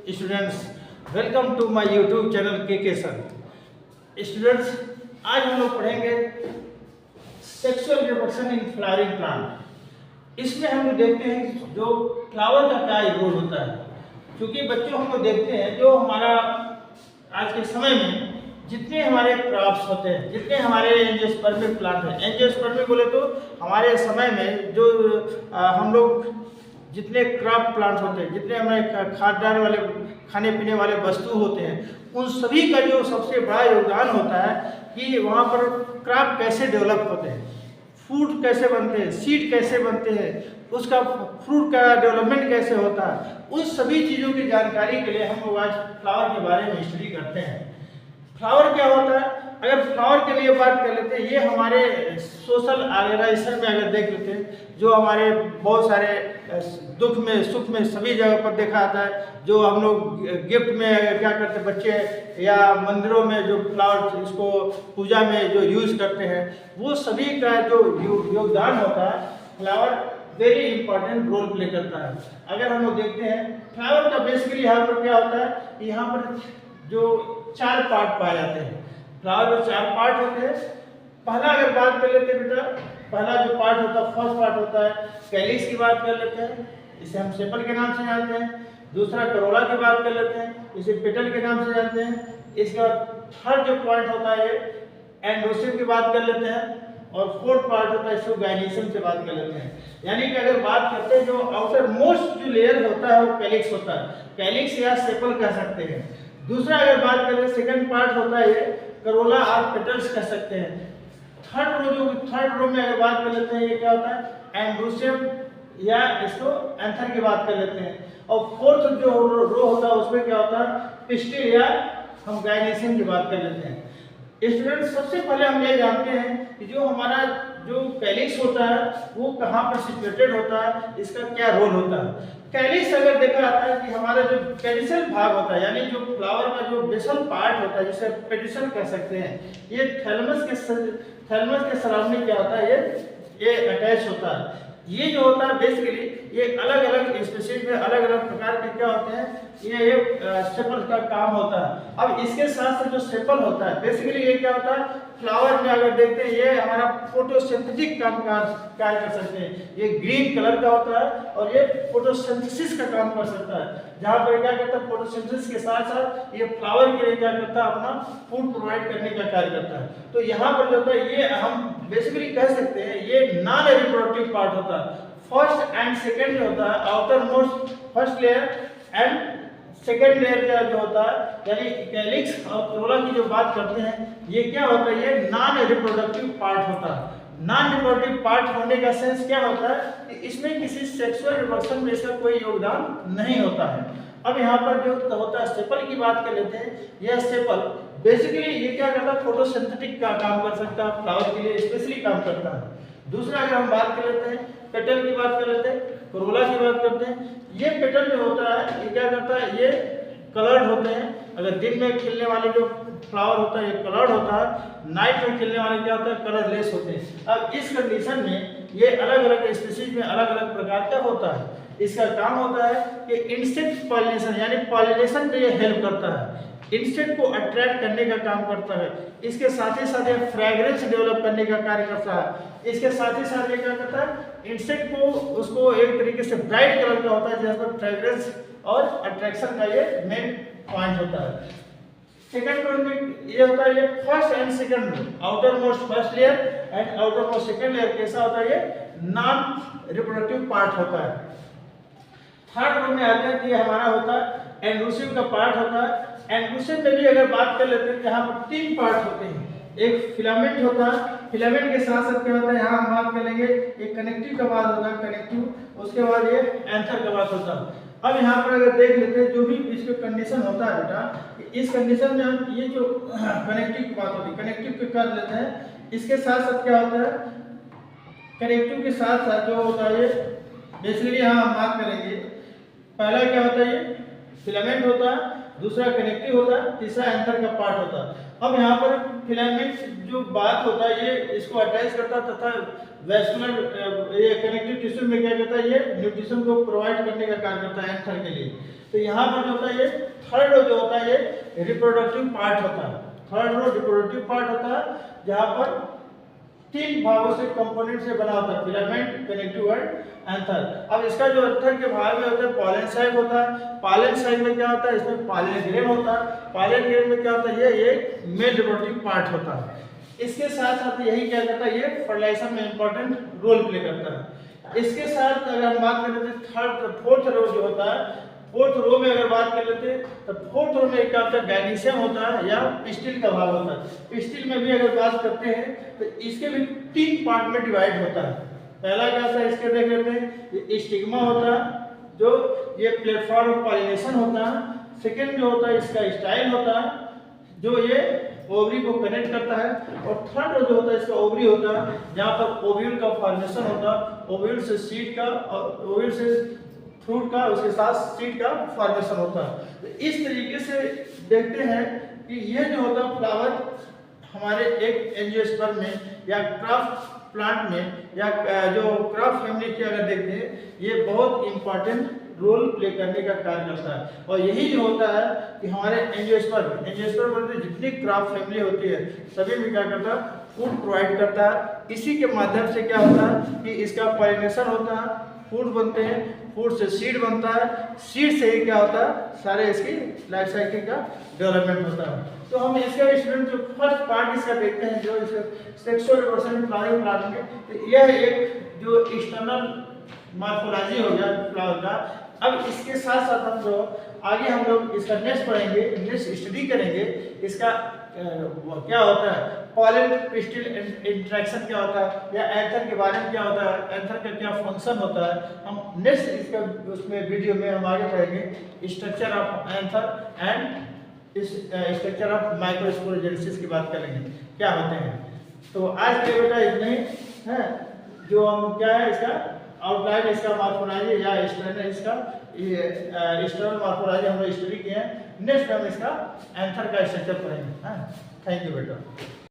Students, welcome to my YouTube channel के sir. Students, आज हम लोग पढ़ेंगे sexual reproduction in flowering plant. इसमें हम लोग देखते हैं जो फ्लावर का क्या रोल होता है। क्योंकि बच्चों हम लोग देखते हैं जो हमारा आज के समय में जितने हमारे क्रॉप्स होते हैं, जितने हमारे एंजियोस्पर्मिक प्लांट हैं, एंजियोस्पर्मिक बोले तो हमारे समय में जो हम लोग जितने क्रॉप प्लांट होते हैं, जितने हमारे खाद्यान्न वाले खाने पीने वाले वस्तु होते हैं, उन सभी का जो सबसे बड़ा योगदान होता है कि वहाँ पर क्रॉप कैसे डेवलप होते हैं, फूड कैसे बनते हैं, सीड कैसे बनते हैं, उसका फ्रूट का डेवलपमेंट कैसे होता है, उन सभी चीज़ों की जानकारी के लिए हम लोग आज फ्लावर के बारे में स्टडी करते हैं। फ्लावर क्या होता है? अगर फ्लावर के लिए बात कर लेते हैं, ये हमारे सोशल ऑर्गेनाइजेशन में अगर देख लेते हैं, जो हमारे बहुत सारे दुख में सुख में सभी जगह पर देखा जाता है। जो हम लोग गिफ्ट में क्या करते हैं, बच्चे या मंदिरों में जो फ्लावर इसको पूजा में जो यूज़ करते हैं, वो सभी का जो योगदान होता है, flower very important role play करता है। अगर हम लोग देखते हैं फ्लावर का बेसिकली यहाँ पर क्या होता है, यहाँ पर जो 4 पार्ट पाए जाते हैं। फ्लावर में 4 पार्ट होते हैं। पहला अगर बात कर लेते हैं बेटा, पहला जो पार्ट होता है, फर्स्ट पार्ट होता है कैलिक्स की बात कर लेते हैं, इसे हम सेपल के नाम से जानते हैं। दूसरा करोला की बात कर लेते हैं, इसे पेटल के नाम से जानते हैं। इसके बाद थर्ड जो पॉइंट होता है ये एंड्रोसियम की बात कर लेते हैं, और फोर्थ पार्ट होता है इसको गाइनिसियम से बात कर लेते हैं। यानी कि अगर बात करते हैं जो आउटर मोस्ट जो लेयर होता है वो कैलिक्स होता है, कैलिक्स या सेपल कह सकते हैं। दूसरा अगर बात करें सेकंड पार्ट होता है ये करोला और पेटल्स कह सकते हैं। थर्ड रो में अगर बात कर लेते हैं, ये क्या होता है एंड्रोसियम या इसको एंथर की बात कर लेते हैं। और फोर्थ जो रो होता है उसमें क्या होता है पिस्टिल या हम गाइनिसियम की बात कर लेते हैं। स्टूडेंट्स, सबसे पहले हम ये जानते हैं कि जो हमारा जो कैलिक्स होता है वो कहाँ पर सिचुएटेड होता है, इसका क्या रोल होता है। कैलिक्स अगर देखा जाता है कि हमारा जो पेडिसल भाग होता है, यानी जो फ्लावर का जो बेसल पार्ट होता है, जिसे पेडिसल कह सकते हैं, ये थैलमस के सराउंडिंग क्या होता है, ये अटैच होता है। ये जो होता है बेसिकली ये अलग अलग स्पीशीज में अलग अलग प्रकार के क्या होते हैं, ये सेपल का काम होता है। अब इसके साथ साथ जो सेपल होता है बेसिकली ये क्या होता है, फ्लावर में अगर देखते हैं ये हमारा फोटोसिंथेटिक काम कार्य कर सकते हैं। ये ग्रीन कलर का होता है और ये फोटोसिंथेसिस का काम कर सकता है। जहाँ पर क्या करता है फोटोसिंथेसिस के साथ साथ ये फ्लावर के लिए क्या करता है, अपना फूड प्रोवाइड करने का कार्य करता है। तो यहाँ पर जो होता है ये हम बेसिकली कह सकते हैं ये नॉन रिप्रोडक्टिव पार्ट होता है। फर्स्ट एंड सेकेंड जो होता है outer most first layer and second layer का जो होता है, यानी कैलिक्स और करोला की जो बात करते हैं, ये क्या होता है, ये नॉन रिप्रोडक्टिव पार्ट होता है। नॉन रिप्रोडक्टिव पार्ट होने का सेंस क्या होता है कि इसमें किसी सेक्सुअल रिप्रोडक्शन में इसका कोई योगदान नहीं होता है। अब यहाँ पर जो होता है सेपल की बात कर लेते हैं। यह सेपल बेसिकली ये क्या करता है, फोटोसिंथेटिक का काम कर सकता है, फ्लावर के लिए स्पेशली काम करता है। दूसरा अगर हम बात कर लेते हैं पेटल की बात कर लेते हैं, करोला की बात करते हैं। ये पेटल जो होता है ये क्या करता है, ये कलर्ड होते हैं। अगर दिन में खिलने वाले जो फ्लावर होता है ये कलर्ड होता है, नाइट में खिलने वाले क्या होता है कलरलेस होते हैं। अब इस कंडीशन में ये अलग अलग स्पीशीज में अलग अलग प्रकार का होता है। इसका काम होता है कि इंसेक्ट पॉलिनेशन यानी पॉलिनेशन में ये हेल्प करता है, इंसेक्ट को अट्रैक्ट करने का काम करता है। इसके साथ ही साथ ये फ्रेग्रेंस डेवलप करने का कार्य करता है। इसके साथ ही साथ ये क्या करता है, इंसेक्ट को उसको एक तरीके से ब्राइट कलर का होता है, जहाँ पर फ्रेग्रेंस और अट्रैक्शन का ये मेन पॉइंट होता है। सेकंड रो में ये होता है ये first and second row, outermost first layer and outermost second layer कैसा होता है, ये नॉन रिप्रोडक्टिव पार्ट होता है। थर्ड रो में आते हैं, ये हमारा होता है एंड्रोसियम का पार्ट होता है। एंड्रोसियम में भी अगर बात कर लेते हैं, यहाँ पर 3 पार्ट होते हैं। एक फिलामेंट होता है, फिलामेंट के साथ साथ क्या होता है, यहाँ हम बात कर लेंगे एक कनेक्टिव का बात होता है, कनेक्टिव, उसके बाद ये एंथर का बात होता है। अब यहाँ पर अगर देख लेते हैं जो भी इसके कंडीशन होता है बेटा, इस कंडीशन में हम ये जो कनेक्टिव की बात होती है कनेक्टिव को कर लेते हैं। इसके साथ साथ क्या होता है, कनेक्टिव के साथ साथ जो होता है ये बेसिकली यहाँ हम बात करेंगे। पहला क्या होता है, ये फिलामेंट होता है, दूसरा कनेक्टिव होता है, तीसरा एंथर का पार्ट होता है। अब यहाँ पर फिलामेंट जो बात होता है ये इसको अटैच करता है तथा वैस्कुलर ये कनेक्टिव टिश्यू में क्या करता है, ये न्यूट्रिशन को प्रोवाइड करने का कार्य करता है एंथर के लिए। तो यहाँ पर जो होता है ये थर्ड रो जो होता है ये रिप्रोडक्टिव पार्ट होता है। थर्ड रो रिप्रोडक्टिव पार्ट होता है जहाँ पर 3 भागों से कंपोनेंट से बना होता है, फिलामेंट, कनेक्टिव एंड एंथर। अब इसका जो एंथर के भाग में होता है पॉलन साइक होता है। पॉलन साइक में क्या होता है, इसमें पॉलन ग्रेन होता है। पॉलन ग्रेन में क्या होता है, ये एक मेल रिप्रोडक्टिव पार्ट होता है। इसके साथ साथ यही क्या करता है, ये फर्टिलाइजेशन में इंपॉर्टेंट रोल प्ले करता है। इसके साथ अगर हम बात कर लेते हैं फोर्थ रो जो होता है, फोर्थ रो में अगर बात कर लेते हैं तो फोर्थ रो में क्या होता है, गाइनीशियम होता है या पिस्टिल का भाग होता है। पिस्टिल में भी अगर बात करते हैं तो इसके भी 3 पार्ट में डिवाइड होता है। पहला क्या होता है, इसके देख लेते हैं, ये स्टिग्मा होता है जो ये प्लेटफॉर्म ऑफ पॉलिनेशन होता है। सेकेंड जो होता है इसका स्टाइल होता है जो ये ओवरी को कनेक्ट करता है। और थर्ड जो होता है इसका ओवरी होता है जहाँ पर ओव्यूल का फॉर्मेशन होता है। ओव्यूल से सीड का और ओव्यूल से फ्रूट का, उसके साथ सीड का फॉर्मेशन होता है। तो इस तरीके से देखते हैं कि ये जो होता है फ्लावर हमारे एक एंजियोस्पर्म में या क्राफ्ट प्लांट में या जो क्राफ्ट फैमिली की अगर देखते हैं ये बहुत इंपॉर्टेंट रोल प्ले करने का कार्य करता है। और यही जो होता है कि हमारे एंजियोस्पर्म में जितनी क्राफ्ट फैमिली होती है सभी में क्या करता है, फूड प्रोवाइड करता है। इसी के माध्यम से क्या होता है कि इसका पॉलिनेशन होता है, फूड बनते हैं, फूड से सीड बनता है, सीड से ही क्या होता है, सारे इसकी लाइफ साइकिल का डेवलपमेंट होता है। तो हम इसका स्टूडेंट जो फर्स्ट पार्ट इसका देखते हैं जो सेक्सुअल रिप्रोडक्शन फ्लावरिंग प्लांट में, तो यह एक जो एक्सटर्नल मॉर्फोलॉजी हो गया फ्लावर का। अब इसके साथ साथ हम जो आगे हम लोग इसका नेक्स्ट पढ़ेंगे, नेक्स्ट स्टडी करेंगे इसका क्या होता है, पॉलन पिस्टिल इंटरेक्शन क्या होता है या एंथर के बारे में क्या होता है, एंथर का क्या फंक्शन होता है। हम नेक्स्ट इसका उसमें वीडियो में हम आगे पढ़ेंगे स्ट्रक्चर ऑफ एंथर एंड इस स्ट्रक्चर ऑफ माइक्रोस्पोरोजेनेसिस की बात करेंगे क्या होते हैं। तो आज के बेटा इतना ही है, जो हम क्या है इसका आउटलाइन इसका मॉर्फोलॉजी या स्ट्रक्चर इसका एक्सटर्नल मॉर्फोलॉजी हम लोग स्टडी किए हैं। नेक्स्ट हम इसका एंथर का स्ट्रक्चर पढ़ेंगे। थैंक यू बेटा।